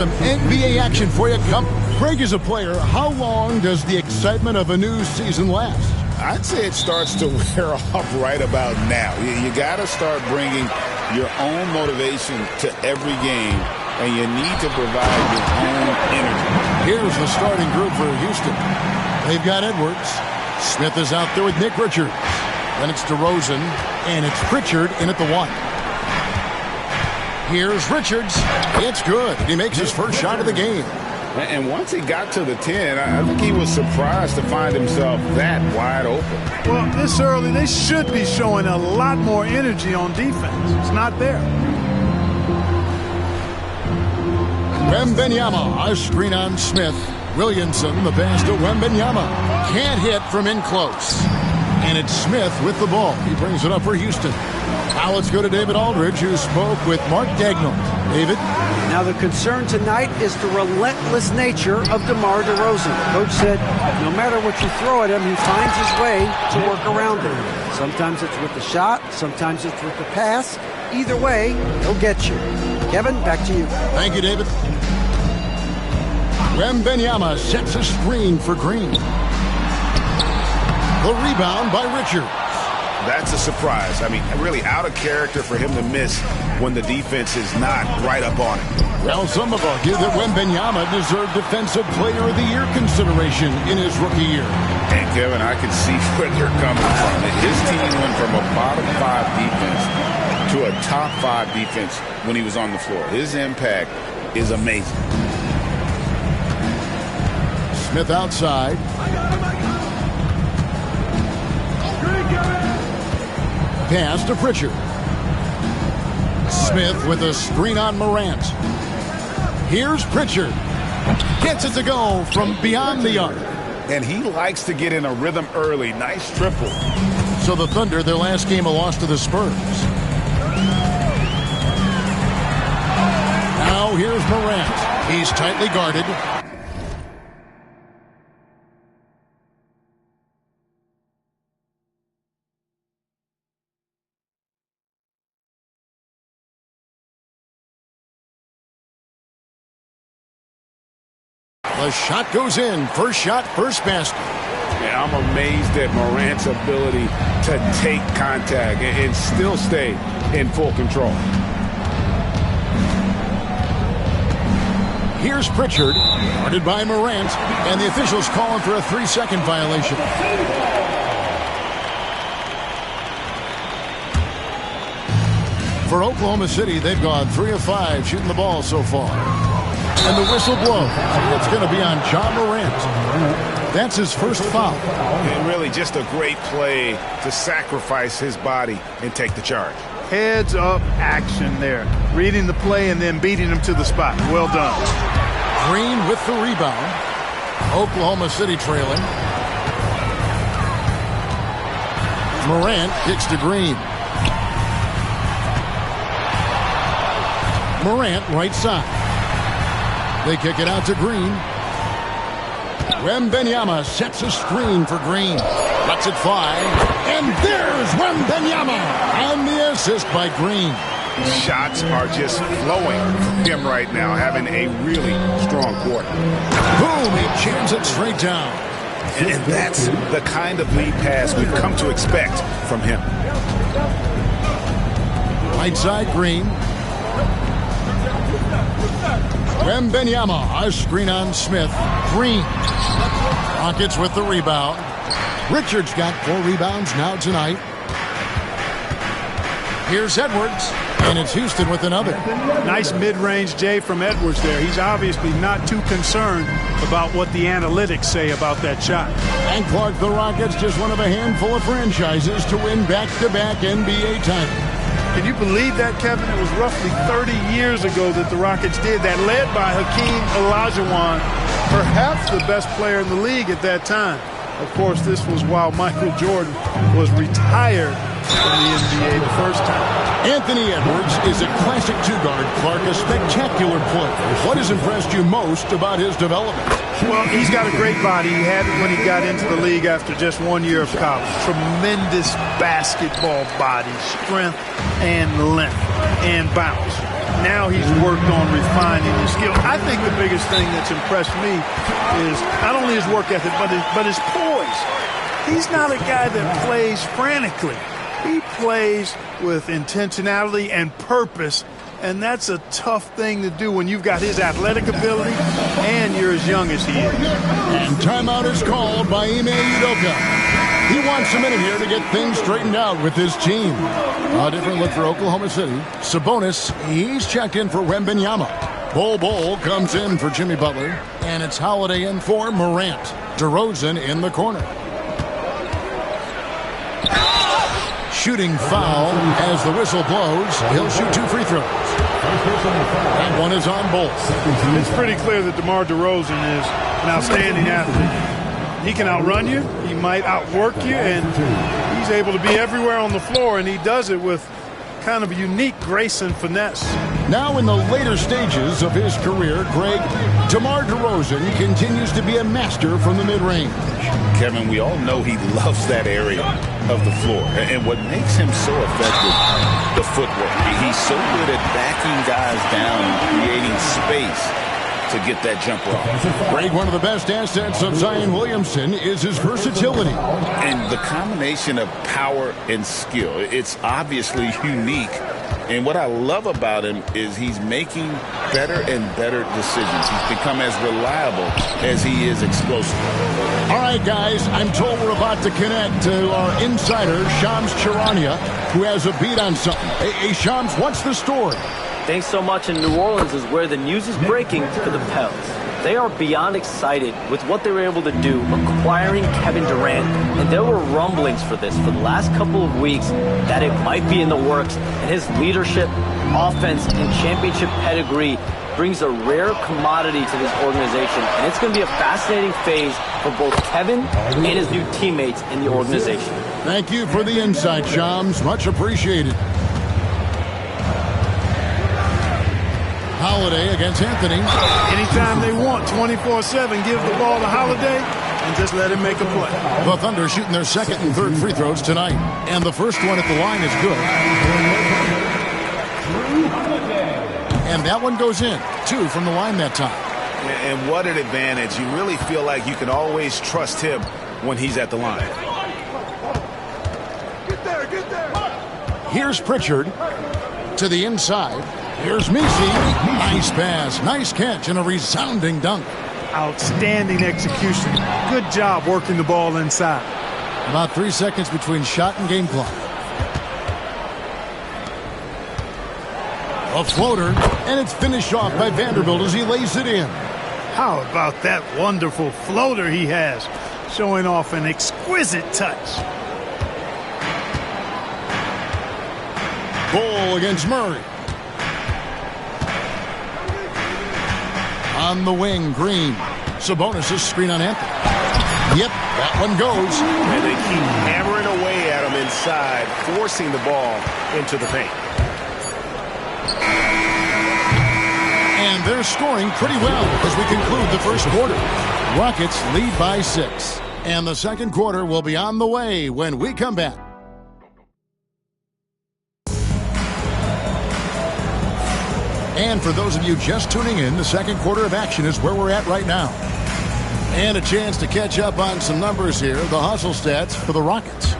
Some NBA action for you. Craig is a player. How long does the excitement of a new season last? I'd say it starts to wear off right about now. You got to start bringing your own motivation to every game, and you need to provide your own energy. Here's the starting group for Houston. They've got Edwards. Smith is out there with Nick Richards. Then it's DeRozan, and it's Pritchard in at the 1. Here's Richards. It's good. He makes his first shot of the game. And once he got to the 10, I think he was surprised to find himself that wide open. Well, this early, they should be showing a lot more energy on defense. It's not there. Wembanyama, a screen on Smith. Williamson, the pass to Wembanyama. Can't hit from in close. And it's Smith with the ball. He brings it up for Houston. Now let's go to David Aldridge, who spoke with Mark Daigneault. David? Now the concern tonight is the relentless nature of DeMar DeRozan. The coach said no matter what you throw at him, he finds his way to work around it. Sometimes it's with the shot, sometimes it's with the pass. Either way, he'll get you. Kevin, back to you. Thank you, David. Wembanyama sets a screen for Green. The rebound by Richards. That's a surprise. I mean, really out of character for him to miss when the defense is not right up on it. Well, some have argued that Wembanyama deserved Defensive Player of the Year consideration in his rookie year. And, Kevin, I can see where they're coming from. His team went from a bottom 5 defense to a top 5 defense when he was on the floor. His impact is amazing. Smith outside. Pass to Pritchard. Smith with a screen on Morant. Here's Pritchard. Gets it to go from beyond the arc. And he likes to get in a rhythm early. Nice triple. So the Thunder, their last game, a loss to the Spurs. Now here's Morant. He's tightly guarded. The shot goes in. First shot, first basket. Yeah, I'm amazed at Morant's ability to take contact and still stay in full control. Here's Pritchard, guarded by Morant, and the officials calling for a 3-second violation. For Oklahoma City, they've gone 3 of 5 shooting the ball so far. And the whistle blows. It's going to be on John Morant. That's his first foul. And really just a great play to sacrifice his body and take the charge. Heads up action there. Reading the play and then beating him to the spot. Well done. Green with the rebound. Oklahoma City trailing. Morant kicks to Green. Morant right side. They kick it out to Green. Wembanyama sets a screen for Green. Lets it fly. And there's Wembanyama. And the assist by Green. Shots are just flowing from him right now, having a really strong quarter. Boom, he jams it straight down. And that's the kind of lead pass we've come to expect from him. Right side, Green. Wembanyama, a screen on Smith. Green. Rockets with the rebound. Richards got 4 rebounds now tonight. Here's Edwards, and it's Houston with another. Nice mid-range J from Edwards there. He's obviously not too concerned about what the analytics say about that shot. And Clark, the Rockets, just one of a handful of franchises to win back-to-back NBA titles. Can you believe that, Kevin? It was roughly 30 years ago that the Rockets did that, led by Hakeem Olajuwon, perhaps the best player in the league at that time. Of course, this was while Michael Jordan was retired from the NBA the first time. Anthony Edwards is a classic two-guard. Clark, a spectacular player. What has impressed you most about his development? Well, he's got a great body. He had it when he got into the league after just 1 year of college. Tremendous basketball body, strength and length and bounce. now he's worked on refining his skill. I think the biggest thing that's impressed me is not only his work ethic, but his poise. He's not a guy that plays frantically. He plays with intentionality and purpose, and that's a tough thing to do when you've got his athletic ability and you're as young as he is. And timeout is called by Ime Udoka. He wants a minute here to get things straightened out with his team. A different look for Oklahoma City. Sabonis, he's checked in for Wembanyama. Bol comes in for Jimmy Butler. And it's Holiday in for Morant. DeRozan in the corner. Shooting foul as the whistle blows. He'll shoot 2 free throws. That one is on Bol. It's pretty clear that DeMar DeRozan is an outstanding athlete. He can outrun you, he might outwork you, and he's able to be everywhere on the floor, and he does it with kind of a unique grace and finesse. Now in the later stages of his career, Greg, DeMar DeRozan continues to be a master from the mid-range. Kevin, we all know he loves that area of the floor. And what makes him so effective, the footwork. He's so good at backing guys down and creating space to get that jumper off. Greg, one of the best assets of Zion Williamson is his versatility. And the combination of power and skill, it's obviously unique. And what I love about him is he's making better and better decisions. He's become as reliable as he is explosive. All right, guys, I'm told we're about to connect to our insider, Shams Charania, who has a beat on something. Hey, Shams, what's the story? Thanks so much. In New Orleans is where the news is breaking for the Pels. They are beyond excited with what they were able to do, acquiring Kevin Durant. And there were rumblings for this for the last couple of weeks that it might be in the works. And his leadership, offense, and championship pedigree brings a rare commodity to this organization. And it's going to be a fascinating phase for both Kevin and his new teammates in the organization. Thank you for the insight, Shams. Much appreciated. Holiday against Anthony. Anytime they want, 24/7, give the ball to Holiday and just let him make a play. The Thunder shooting their second and third free throws tonight. And the first one at the line is good. And that one goes in. 2 from the line that time. And what an advantage. You really feel like you can always trust him when he's at the line. Get there. Here's Pritchard to the inside. Here's Messi. Nice pass, nice catch, and a resounding dunk. Outstanding execution. Good job working the ball inside. About 3 seconds between shot and game clock. A floater, and it's finished off by Vanderbilt as he lays it in. How about that wonderful floater he has, showing off an exquisite touch. Bol against Murray. On the wing, Green. Sabonis' screen on Anthony. Yep, that one goes. And they keep hammering away at him inside, forcing the ball into the paint. And they're scoring pretty well as we conclude the first quarter. Rockets lead by 6. And the second quarter will be on the way when we come back. And for those of you just tuning in, the second quarter of action is where we're at right now. And a chance to catch up on some numbers here, the hustle stats for the Rockets.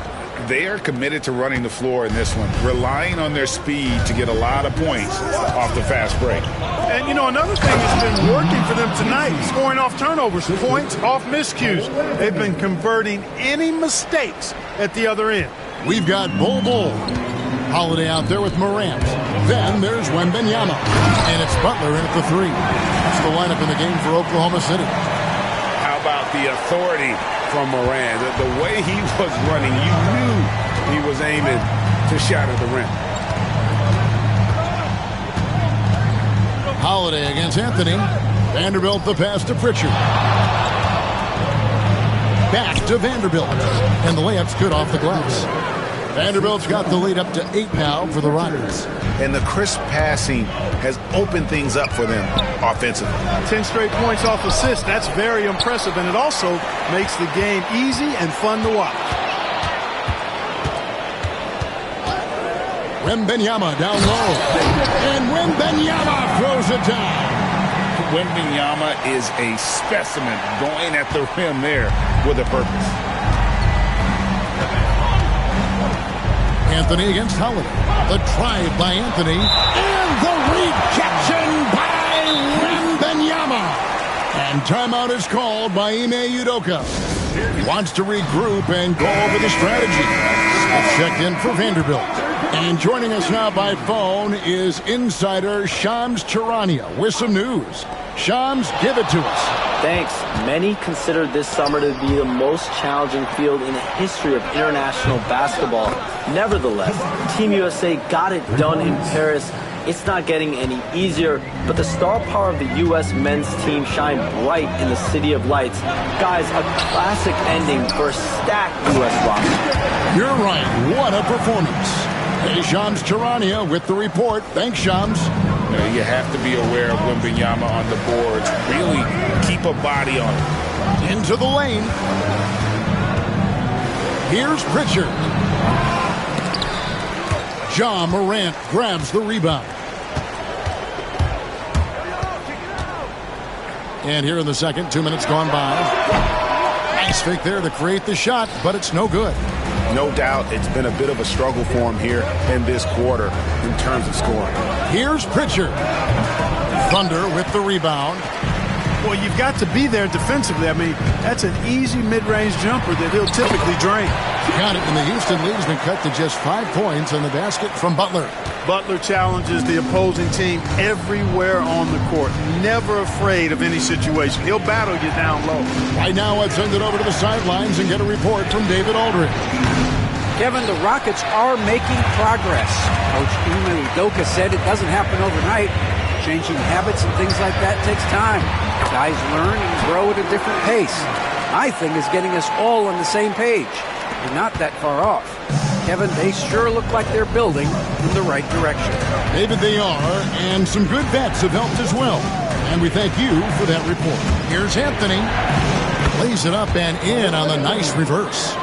They are committed to running the floor in this one, relying on their speed to get a lot of points off the fast break. And, you know, another thing that's been working for them tonight, scoring off turnovers, points off miscues. They've been converting any mistakes at the other end. We've got Bol. Holiday out there with Morant. Then there's Wembanyama. And it's Butler in at the 3. That's the lineup in the game for Oklahoma City. How about the authority from Morant? The way he was running, you knew he was aiming to shatter the rim. Holiday against Anthony. Vanderbilt the pass to Pritchard. Back to Vanderbilt. And the layup's good off the glass. Vanderbilt's got the lead up to 8 now for the Rockets. And the crisp passing has opened things up for them offensively. 10 straight points off assists. That's very impressive. And it also makes the game easy and fun to watch. Wembanyama down low. And Wembanyama throws it down. Wembanyama is a specimen going at the rim there with a purpose. Anthony against Holiday. The drive by Anthony. And the rejection by Wembanyama. And timeout is called by Ime Udoka. He wants to regroup and go over the strategy. Smith checked in for Vanderbilt. And joining us now by phone is insider Shams Charania with some news. Shams, give it to us. Thanks. Many consider this summer to be the most challenging field in the history of international basketball. Nevertheless, Team USA got it done in Paris. It's not getting any easier, but the star power of the U.S. men's team shined bright in the City of Lights. Guys, a classic ending for a stacked U.S. roster. You're right. What a performance. Hey, Shams Charania with the report. Thanks, Shams. You have to be aware of Wembanyama on the boards. Really keep a body on it. Into the lane. Here's Pritchard. Ja Morant grabs the rebound. And here in the second, 2 minutes gone by. Nice fake there to create the shot, but it's no good. No doubt it's been a bit of a struggle for him here in this quarter in terms of scoring. Here's Pritchard. Thunder with the rebound. Well, you've got to be there defensively. I mean, that's an easy mid-range jumper that he'll typically drain. Got it, and the Houston lead has been cut to just 5 points on the basket from Butler. Butler challenges the opposing team everywhere on the court. Never afraid of any situation. He'll battle you down low. Right now, let's send it over to the sidelines and get a report from David Aldridge. Kevin, the Rockets are making progress. Coach Ime Udoka said it doesn't happen overnight. Changing habits and things like that takes time. Guys learn and grow at a different pace. My thing is getting us all on the same page. We're not that far off. Kevin, they sure look like they're building in the right direction. Maybe they are, and some good vets have helped as well. And we thank you for that report. Here's Anthony. Lays it up and in on the nice reverse.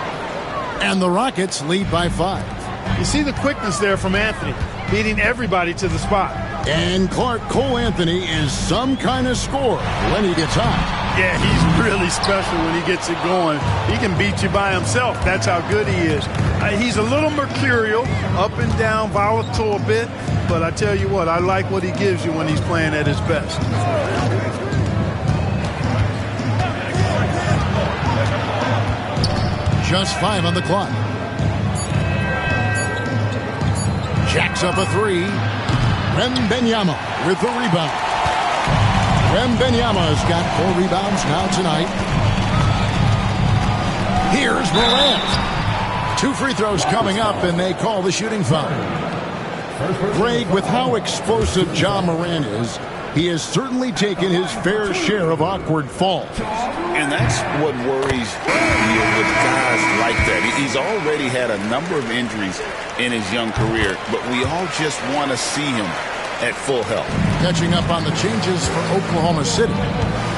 And the Rockets lead by 5. You see the quickness there from Anthony, beating everybody to the spot. And Clark Cole Anthony is some kind of scorer when he gets hot. Yeah, he's really special when he gets it going. He can beat you by himself. That's how good he is. He's a little mercurial, up and down, volatile a bit. But I tell you what, I like what he gives you when he's playing at his best. Just 5 on the clock. Jacks up a 3. Wembanyama with the rebound. Wembanyama's got 4 rebounds now tonight. Here's Morant. 2 free throws coming up, and they call the shooting foul. Greg, with how explosive Ja Morant is, he has certainly taken his fair share of awkward falls. And that's what worries me with guys like that. He's already had a number of injuries in his young career, but we all just want to see him at full health. Catching up on the changes for Oklahoma City.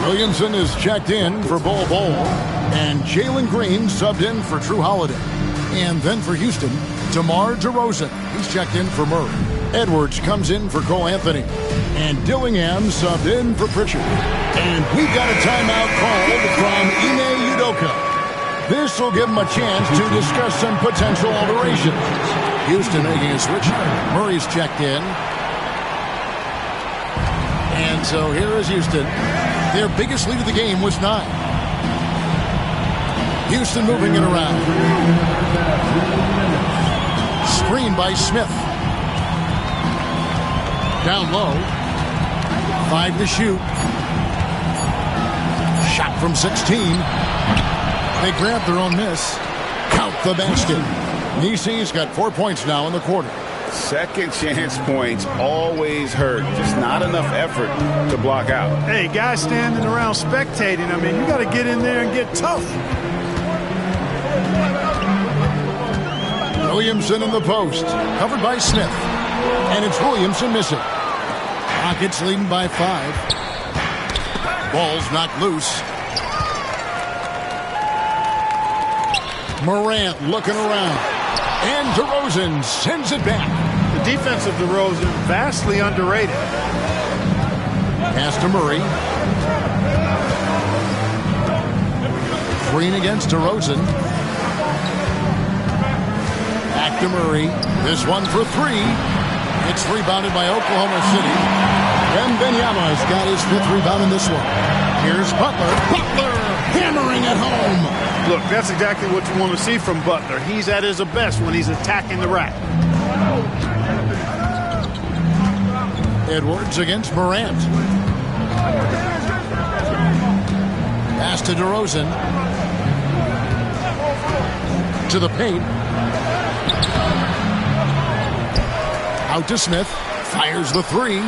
Williamson is checked in for Bol Bol, and Jalen Green subbed in for Drew Holiday. And then for Houston, DeMar DeRozan. He's checked in for Murray. Edwards comes in for Cole Anthony. And Dillingham subbed in for Pritchard. And we got a timeout called from Ime Udoka. This will give him a chance to discuss some potential alterations. Houston making a switch. Murray's checked in. And so here is Houston. Their biggest lead of the game was 9. Houston moving it around. Screen by Smith. Down low. 5 to shoot. Shot from 16. They grabbed their own miss. Count the basket. Nisi's got 4 points now in the quarter. Second chance points always hurt. Just not enough effort to block out. Hey, guys standing around spectating, I mean, you got to get in there and get tough. Williamson in the post. Covered by Smith. And it's Williamson missing. Rockets leading by 5. Ball's knocked loose. Morant looking around. And DeRozan sends it back. The defense of DeRozan vastly underrated. Pass to Murray. Green against DeRozan. Back to Murray. This one for three. It's rebounded by Oklahoma City. Wembanyama has got his 5th rebound in this one. Here's Butler. Butler hammering at home. Look, that's exactly what you want to see from Butler. He's at his best when he's attacking the rack. Edwards against Morant. Pass to DeRozan. To the paint. Out to Smith. Fires the three.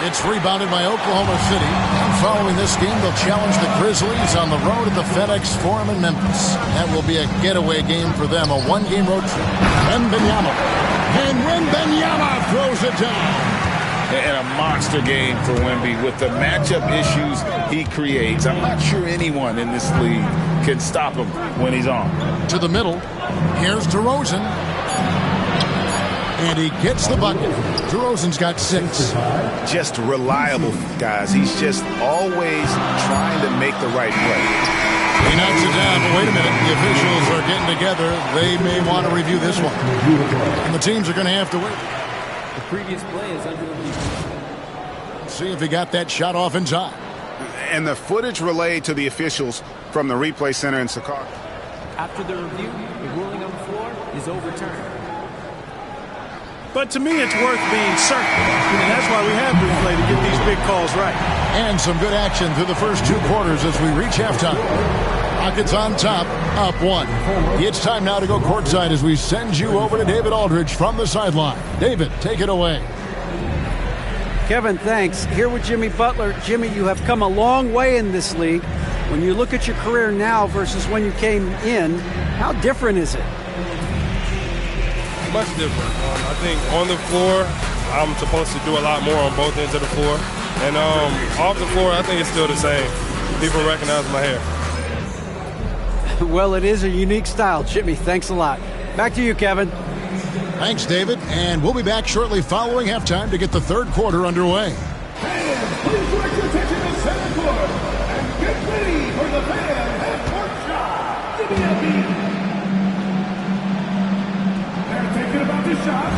It's rebounded by Oklahoma City. And following this game, they'll challenge the Grizzlies on the road at the FedEx Forum in Memphis. That will be a getaway game for them, a one-game road trip. Wembanyama. And Wembanyama throws it down. And a monster game for Wemby with the matchup issues he creates. I'm not sure anyone in this league can stop him when he's on. To the middle. Here's DeRozan. And he gets the bucket. DeRozan's got 6. Just reliable, guys. He's just always trying to make the right play. He knocks it down, but wait a minute. The officials are getting together. They may want to review this one. And the teams are going to have to wait. The previous play is under review. See if he got that shot off in time. And the footage relayed to the officials from the replay center in Secaucus. After the review, the ruling on the floor is overturned. But to me, it's worth being certain. And that's why we have replay to get these big calls right. And some good action through the first 2 quarters as we reach halftime. Rockets on top, up 1. It's time now to go courtside as we send you over to David Aldridge from the sideline. David, take it away. Kevin, thanks. Here with Jimmy Butler. Jimmy, you have come a long way in this league. When you look at your career now versus when you came in, how different is it? Much different. I think on the floor, I'm supposed to do a lot more on both ends of the floor. And off the floor, I think it's still the same. People recognize my hair. Well, it is a unique style, Jimmy. Thanks a lot. Back to you, Kevin. Thanks, David. And we'll be back shortly following halftime to get the 3rd quarter underway. Fans, please direct your attention to center court and get ready for the fan at court shot. Give me a beat. They're thinking about the shot.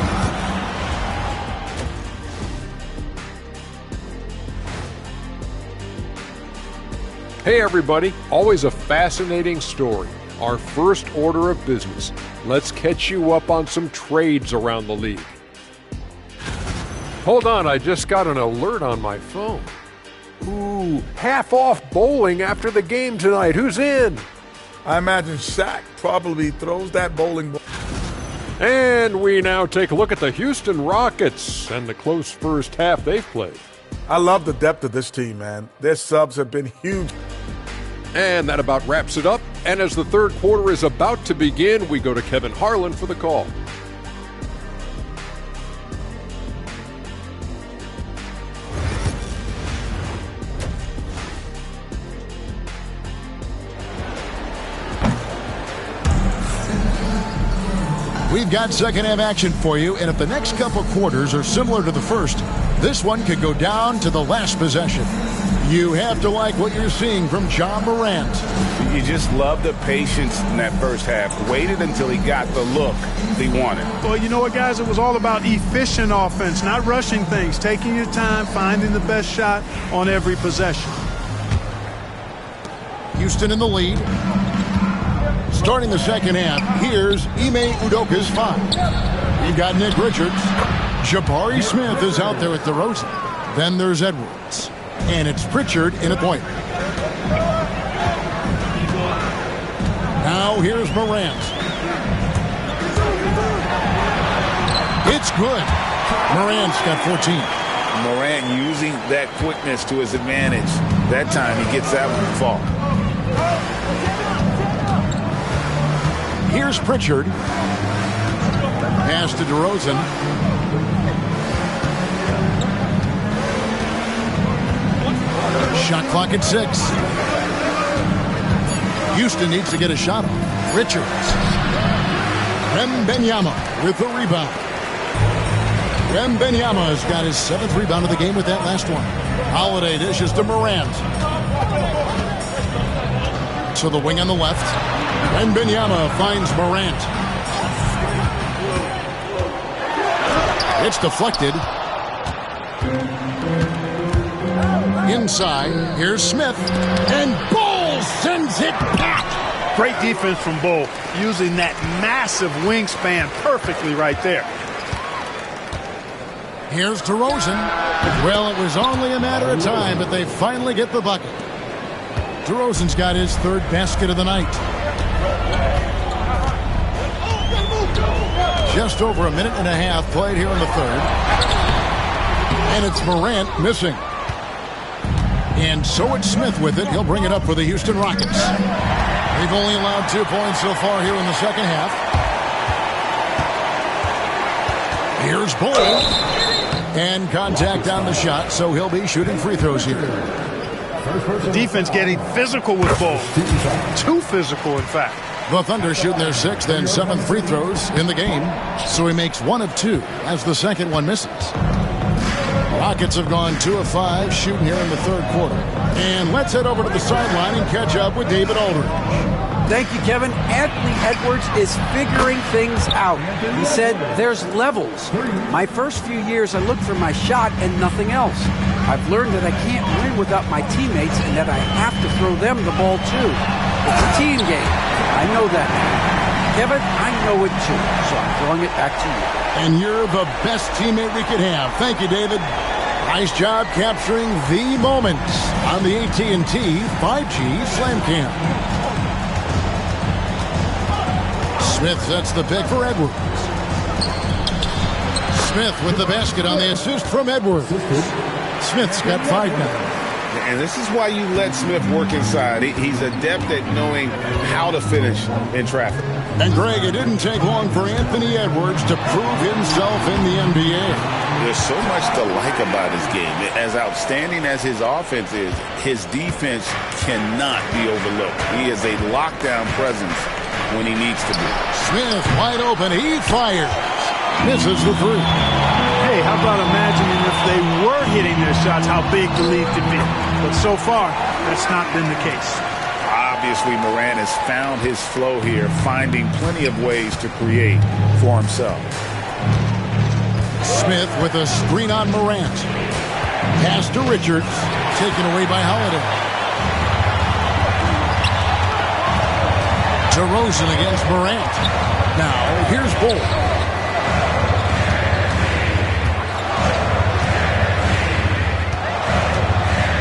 Hey everybody, always a fascinating story. Our first order of business. Let's catch you up on some trades around the league. Hold on, I just got an alert on my phone. Ooh, half off bowling after the game tonight. Who's in? I imagine Shaq probably throws that bowling ball. And we now take a look at the Houston Rockets and the close first half they've played. I love the depth of this team, man. Their subs have been huge. And that about wraps it up. And as the 3rd quarter is about to begin, we go to Kevin Harlan for the call. We've got second half action for you, and if the next couple quarters are similar to the first, this one could go down to the last possession. You have to like what you're seeing from Ja Morant. You just love the patience in that first half. Waited until he got the look he wanted. Well, you know what, guys? It was all about efficient offense, not rushing things, taking your time, finding the best shot on every possession. Houston in the lead. Starting the second half, here's Ime Udoka's 5. You've got Nick Richards. Jabari Smith is out there at DeRozan. Then there's Edwards. And it's Pritchard in a point. Now here's Morant. It's good. Morant's got 14. Morant using that quickness to his advantage. That time he gets that one to fall. Here's Pritchard. Pass to DeRozan. Shot clock at 6. Houston needs to get a shot off. Richards. Wembanyama with the rebound. Wembanyama's got his 7th rebound of the game with that last one. Holiday dishes to Morant. To the wing on the left. Wembanyama finds Morant. It's deflected. Inside, here's Smith. And Bull sends it back. Great defense from Bull, using that massive wingspan perfectly right there. Here's DeRozan. Well, it was only a matter of time, but they finally get the bucket. DeRozan's got his 3rd basket of the night. Just over a minute and a half played here in the 3rd. And it's Morant missing. And so it's Smith with it. He'll bring it up for the Houston Rockets. They've only allowed 2 points so far here in the second half. Here's Bull. And contact on the shot, so he'll be shooting free throws here. Defense getting physical with Bull. Too physical, in fact. The Thunder shooting their 6th and 7th free throws in the game, so he makes 1 of 2 as the second one misses. Rockets have gone 2 of 5 shooting here in the 3rd quarter. And let's head over to the sideline and catch up with David Aldridge. Thank you, Kevin. Anthony Edwards is figuring things out. He said there's levels. My first few years, I looked for my shot and nothing else. I've learned that I can't win without my teammates and that I have to throw them the ball too. It's a team game. I know that now. Kevin, I know it too, so I'm throwing it back to you. And you're the best teammate we could have. Thank you, David. Nice job capturing the moments on the AT&T 5G Slam Cam. Smith sets the pick for Edwards. Smith with the basket on the assist from Edwards. Smith's got 5 now. And this is why you let Smith work inside. He's adept at knowing how to finish in traffic. And Greg, it didn't take long for Anthony Edwards to prove himself in the NBA. There's so much to like about his game. As outstanding as his offense is, his defense cannot be overlooked. He is a lockdown presence when he needs to be. Smith wide open. He fires. Misses the 3. Hey, how about imagining if they were hitting their shots, how big the lead could be. But so far, that's not been the case. Obviously, Morant has found his flow here, finding plenty of ways to create for himself. Smith with a screen on Morant. Pass to Richards. Taken away by Holiday. DeRozan against Morant. Now, here's Bull.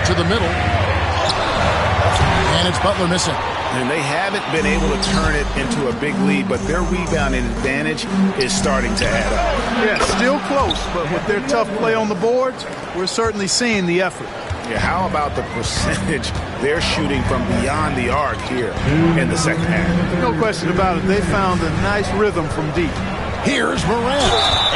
To the middle. And it's Butler missing. And they haven't been able to turn it into a big lead, but their rebounding advantage is starting to add up. Yeah, still close, but with their tough play on the boards, we're certainly seeing the effort. Yeah, how about the percentage they're shooting from beyond the arc here in the second half? No question about it. They found a nice rhythm from deep. Here's Morant,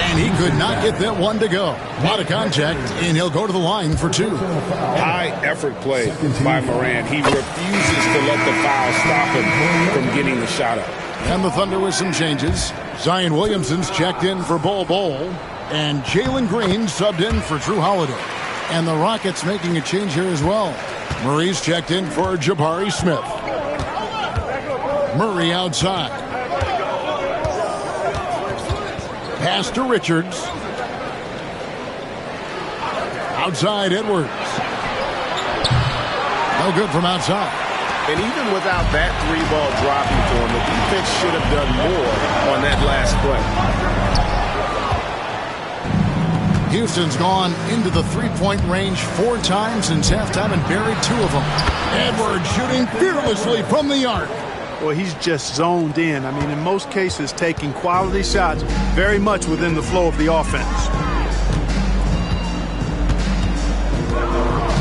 and he could not get that one to go. A lot of contact, and he'll go to the line for 2. High effort play by Morant. He refuses to let the foul stop him from getting the shot up. And the Thunder with some changes. Zion Williamson's checked in for Bol Bol, and Jalen Green subbed in for Drew Holiday. And the Rockets making a change here as well. Murray's checked in for Jabari Smith. Murray outside. Pass to Richards. Outside Edwards. No good from outside. And even without that 3-ball dropping for him, the defense should have done more on that last play. Houston's gone into the 3-point range 4 times since halftime and buried 2 of them. Edwards shooting fearlessly from the arc. Well, he's just zoned in. I mean, in most cases, taking quality shots very much within the flow of the offense.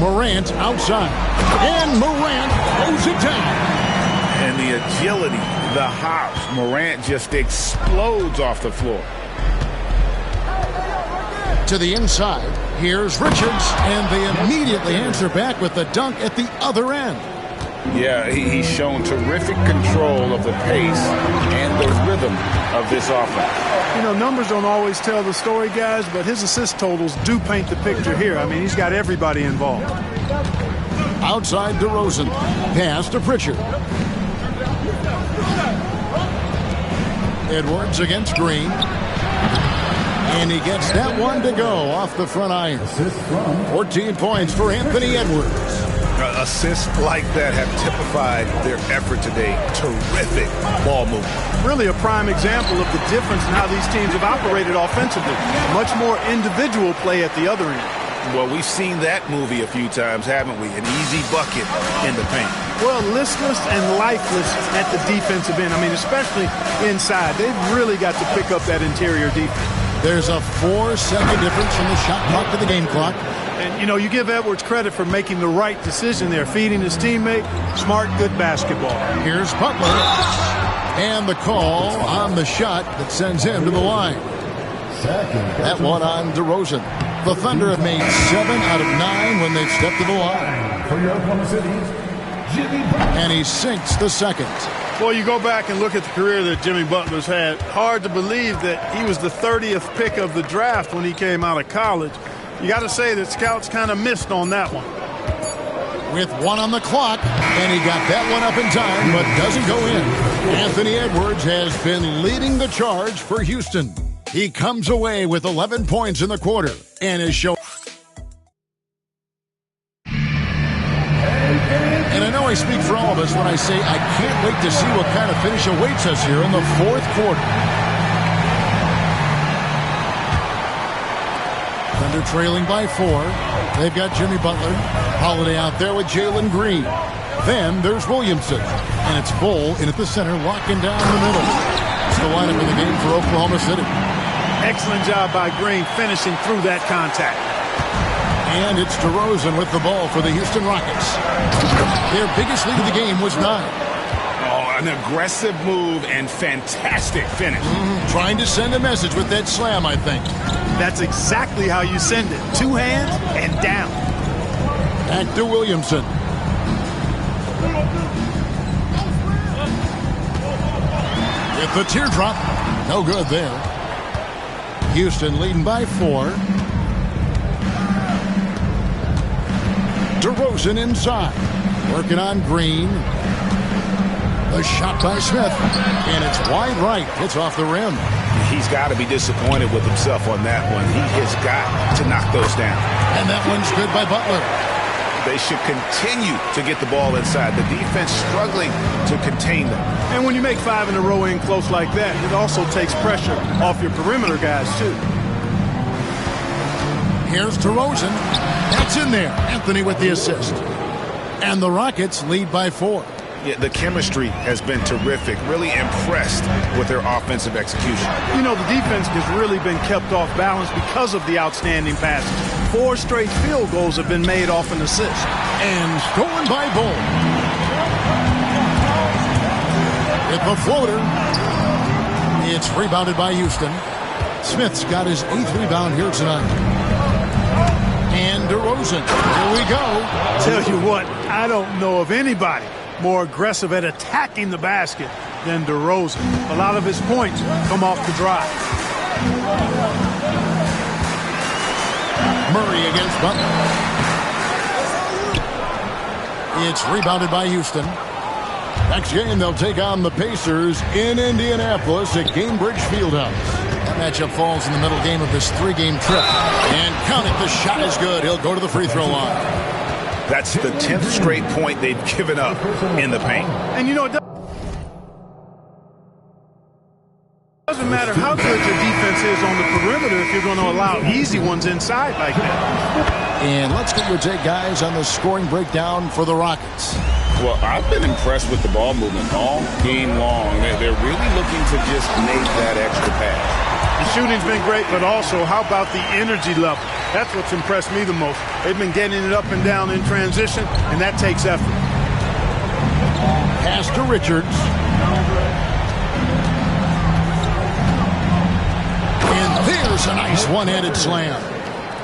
Morant outside. And Morant throws it down. And the agility, the hops, Morant just explodes off the floor. To the inside. Here's Richards, and they immediately answer back with the dunk at the other end. Yeah, he's shown terrific control of the pace and the rhythm of this offense. You know, numbers don't always tell the story, guys, but his assist totals do paint the picture here. I mean, he's got everybody involved. Outside DeRozan. Pass to Pritchard. Edwards against Green. And he gets that one to go off the front iron. 14 points for Anthony Edwards. Assists like that have typified their effort today. Terrific ball movement. Really a prime example of the difference in how these teams have operated offensively. Much more individual play at the other end. Well, we've seen that movie a few times, haven't we? An easy bucket in the paint. Well, listless and lifeless at the defensive end. I mean, especially inside. They've really got to pick up that interior defense. There's a 4-second difference from the shot clock to the game clock. And, you know, you give Edwards credit for making the right decision there, feeding his teammate. Smart, good basketball. Here's Butler. And the call on the shot that sends him to the line. That one on DeRozan. The Thunder have made 7 out of 9 when they've stepped to the line. For your Oklahoma City, Jimmy Butler. And he sinks the second. Well, you go back and look at the career that Jimmy Butler's had. Hard to believe that he was the 30th pick of the draft when he came out of college. You got to say that scouts kind of missed on that one. With 1 on the clock, and he got that one up in time, but doesn't go in. Anthony Edwards has been leading the charge for Houston. He comes away with 11 points in the quarter and is showing. And I know I speak for all of us when I say I can't wait to see what kind of finish awaits us here in the fourth quarter. Thunder trailing by 4. They've got Jimmy Butler. Holiday out there with Jalen Green. Then there's Williamson. And it's Bull in at the center, locking down the middle. It's the lineup of the game for Oklahoma City. Excellent job by Green finishing through that contact. And it's DeRozan with the ball for the Houston Rockets. Their biggest lead of the game was 9. Oh, an aggressive move and fantastic finish. Trying to send a message with that slam, I think. That's exactly how you send it. 2 hands and down. Back to Williamson. With the teardrop. No good there. Houston leading by 4. DeRozan inside. Working on Green. The shot by Smith. And it's wide right. It's off the rim. He's got to be disappointed with himself on that one. He has got to knock those down. And that one's good by Butler. They should continue to get the ball inside. The defense struggling to contain them. And when you make 5 in a row in close like that, it also takes pressure off your perimeter guys, too. Here's DeRozan. That's in there. Anthony with the assist. And the Rockets lead by 4. Yeah, the chemistry has been terrific. Really impressed with their offensive execution. You know, the defense has really been kept off balance because of the outstanding passes. 4 straight field goals have been made off an assist. And stolen by Bull. With the floater. It's rebounded by Houston. Smith's got his 8th rebound here tonight. And DeRozan. Here we go. Tell you what, I don't know of anybody more aggressive at attacking the basket than DeRozan. A lot of his points come off the drive. Murray against Butler. It's rebounded by Houston. Next game, they'll take on the Pacers in Indianapolis at Gainbridge Fieldhouse. That matchup falls in the middle game of this 3-game trip. And count it, the shot is good. He'll go to the free throw line. That's the 10th straight point they've given up in the paint. And you know, it doesn't matter how good your defense is on the perimeter if you're going to allow easy ones inside like that. And let's get your take, guys, on the scoring breakdown for the Rockets. Well, I've been impressed with the ball movement all game long. They're really looking to just make that extra pass. The shooting's been great, but also how about the energy level? That's what's impressed me the most. They've been getting it up and down in transition, and that takes effort. Pass to Richards. And there's a nice one-handed slam.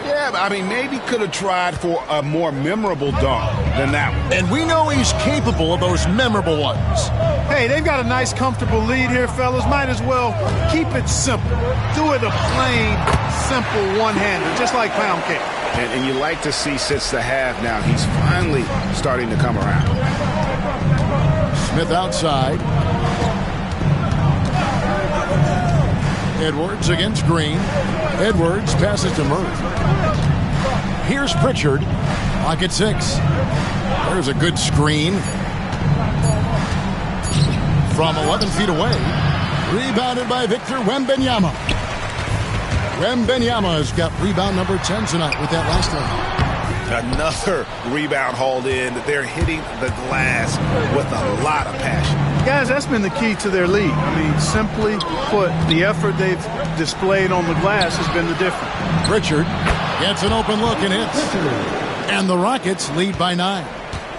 Yeah, I mean, maybe could have tried for a more memorable dunk. than that one. And we know he's capable of those memorable ones. Hey, they've got a nice, comfortable lead here, fellas. Might as well keep it simple. Do it a plain, simple one-hander, just like pound cake. And you like to see since the half now, he's finally starting to come around. Smith outside. Edwards against Green. Edwards passes to Murray. Here's Pritchard. Pocket 6. There's a good screen. From 11 feet away. Rebounded by Victor Wembanyama. Wembanyama has got rebound number 10 tonight with that last one. Another rebound hauled in. They're hitting the glass with a lot of passion. Guys, that's been the key to their lead. I mean, simply put, the effort they've displayed on the glass has been the difference. Pritchard gets an open look and hits. And the Rockets lead by 9.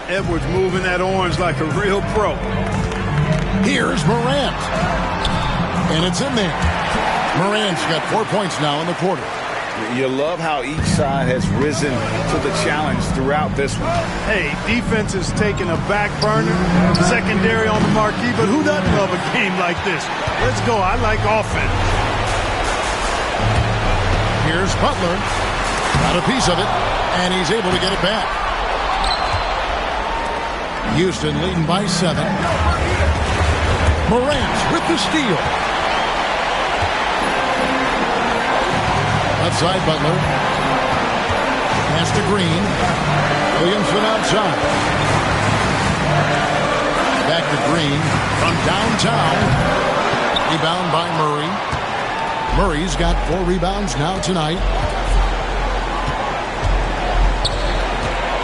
Edwards moving that orange like a real pro. Here's Morant. And it's in there. Morant's got 4 points now in the quarter. You love how each side has risen to the challenge throughout this one. Hey, defense is taking a back burner, secondary on the marquee, but who doesn't love a game like this? Let's go. I like offense. Here's Butler. Got a piece of it, and he's able to get it back. Houston leading by 7. Morant with the steal. Outside Butler. Pass to Green. Williamson outside. Back to Green from downtown. Rebound by Murray. Murray's got 4 rebounds now tonight.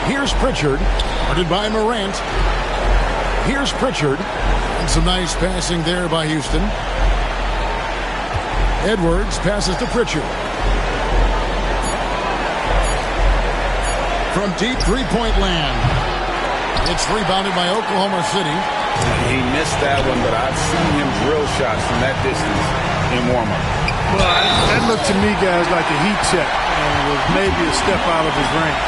Here's Pritchard. Guarded by Morant. Here's Pritchard. And some nice passing there by Houston. Edwards passes to Pritchard. From deep three-point land. It's rebounded by Oklahoma City. He missed that one, but I've seen him drill shots from that distance in warm-up. Well, that looked to me, guys, like a heat check. And was maybe a step out of his range.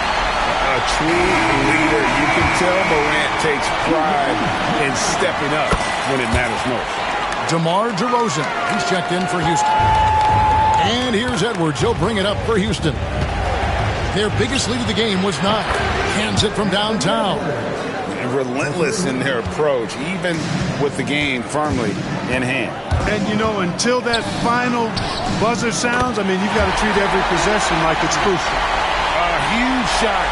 A true leader. You can tell Morant takes pride in stepping up when it matters most. DeMar DeRozan. He's checked in for Houston. And here's Edwards. He'll bring it up for Houston. Their biggest lead of the game was 9. Hands it from downtown. And relentless in their approach, even with the game firmly in hand. And, you know, until that final buzzer sounds, I mean, you've got to treat every possession like it's crucial. A huge shot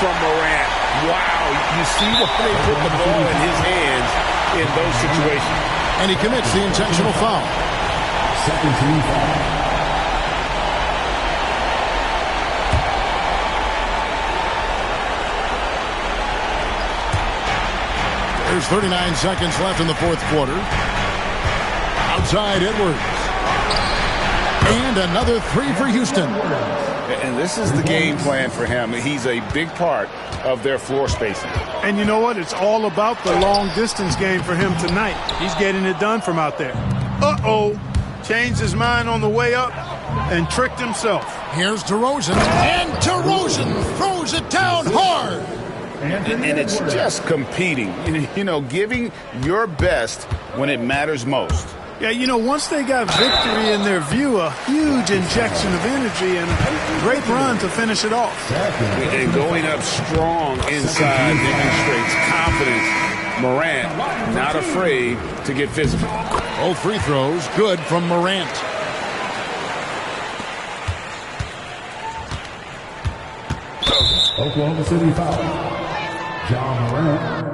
from Morant. Wow, you see why they put the ball in his hands in those situations. And he commits the intentional foul. Second team foul. There's 39 seconds left in the fourth quarter. Outside Edwards. And another 3 for Houston. And this is the game plan for him. He's a big part of their floor spacing. And you know what? It's all about the long-distance game for him tonight. He's getting it done from out there. Uh-oh. Changed his mind on the way up and tricked himself. Here's DeRozan. And DeRozan throws it down hard. And it's just competing, you know, giving your best when it matters most. Yeah, you know, once they got victory in their view, a huge injection of energy and a great run to finish it off. And going up strong inside demonstrates confidence. Morant not afraid to get physical. Both free throws good from Morant. Oklahoma City foul. John Morant.